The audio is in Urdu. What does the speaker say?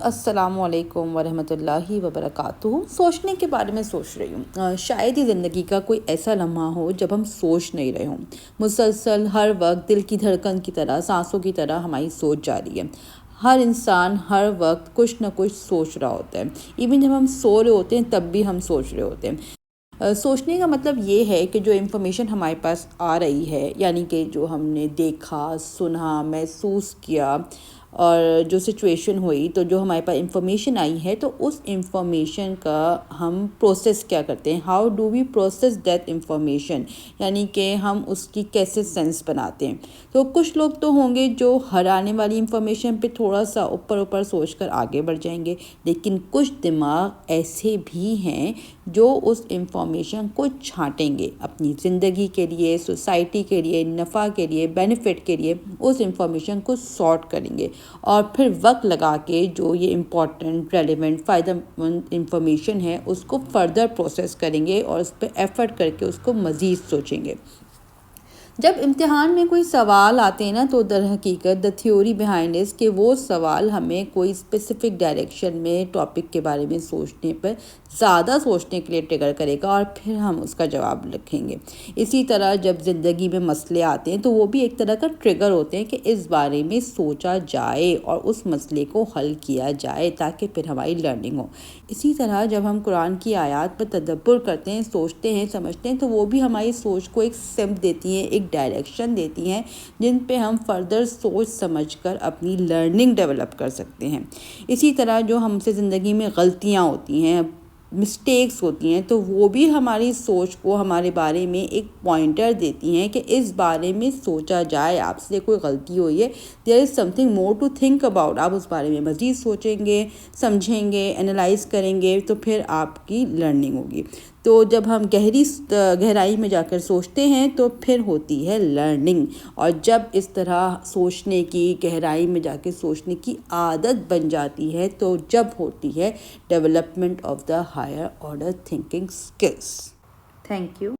السلام علیکم ورحمۃ اللہ وبرکاتہ۔ سوچنے کے بارے میں سوچ رہی ہوں، شاید ہی زندگی کا کوئی ایسا لمحہ ہو جب ہم سوچ نہیں رہے ہوں۔ مسلسل ہر وقت دل کی دھڑکن کی طرح، سانسوں کی طرح ہماری سوچ جاری ہے۔ ہر انسان ہر وقت کچھ نہ کچھ سوچ رہا ہوتا ہے۔ ایون جب ہم سو رہے ہوتے ہیں تب بھی ہم سوچ رہے ہوتے ہیں۔ سوچنے کا مطلب یہ ہے کہ جو انفارمیشن ہمارے پاس آ رہی ہے، یعنی کہ جو ہم نے دیکھا، سنا، محسوس کیا اور جو سچویشن ہوئی، تو جو ہمارے پاس انفارمیشن آئی ہے تو اس انفارمیشن کا ہم پروسیس کیا کرتے ہیں، how do we process that information, یعنی کہ ہم اس کی کیسے سینس بناتے ہیں۔ تو کچھ لوگ تو ہوں گے جو ہرانے والی انفارمیشن پہ تھوڑا سا اوپر سوچ کر آگے بڑھ جائیں گے، لیکن کچھ دماغ ایسے بھی ہیں جو اس انفارمیشن کو چھانٹیں گے اپنی زندگی کے لیے، سوسائٹی کے لیے، نفع کے لیے، بینیفٹ کے لیے، اس انفارمیشن کو سارٹ کریں گے اور پھر وقت لگا کے جو یہ امپورٹنٹ، ریلیونٹ، فائدہ مند انفارمیشن ہے اس کو فردر پروسیس کریں گے اور اس پہ ایفرٹ کر کے اس کو مزید سوچیں گے۔ جب امتحان میں کوئی سوال آتے ہیں نا تو در حقیقت دا تھیوری بیہائنڈ اس کہ وہ سوال ہمیں کوئی اسپیسیفک ڈائریکشن میں ٹاپک کے بارے میں سوچنے پر زیادہ سوچنے کے لیے ٹریگر کرے گا اور پھر ہم اس کا جواب لکھیں گے۔ اسی طرح جب زندگی میں مسئلے آتے ہیں تو وہ بھی ایک طرح کا ٹریگر ہوتے ہیں کہ اس بارے میں سوچا جائے اور اس مسئلے کو حل کیا جائے تاکہ پھر ہماری لرننگ ہو۔ اسی طرح جب ہم قرآن کی آیات پر تدبر کرتے ہیں، سوچتے ہیں، سمجھتے ہیں تو وہ بھی ہماری سوچ کو ایک سمت دیتی ہیں، ایک ڈائریکشن دیتی ہیں جن پہ ہم فردر سوچ سمجھ کر اپنی لرننگ ڈیولپ کر سکتے ہیں۔ اسی طرح جو ہم سے زندگی میں غلطیاں ہوتی ہیں، مسٹیکس ہوتی ہیں، تو وہ بھی ہماری سوچ کو ہمارے بارے میں ایک پوائنٹر دیتی ہیں کہ اس بارے میں سوچا جائے، آپ سے کوئی غلطی ہوئی ہے، there is something more to think about۔ آپ اس بارے میں مزید سوچیں گے، سمجھیں گے، انالائز کریں گے تو پھر آپ کی لرننگ ہوگی۔ تو جب ہم گہرائی میں جا کر سوچتے ہیں تو پھر ہوتی ہے لرننگ، اور جب اس طرح سوچنے کی، گہرائی میں جا کے سوچنے کی عادت بن جاتی ہے تو جب ہوتی ہے development of the higher order thinking skills. Thank you.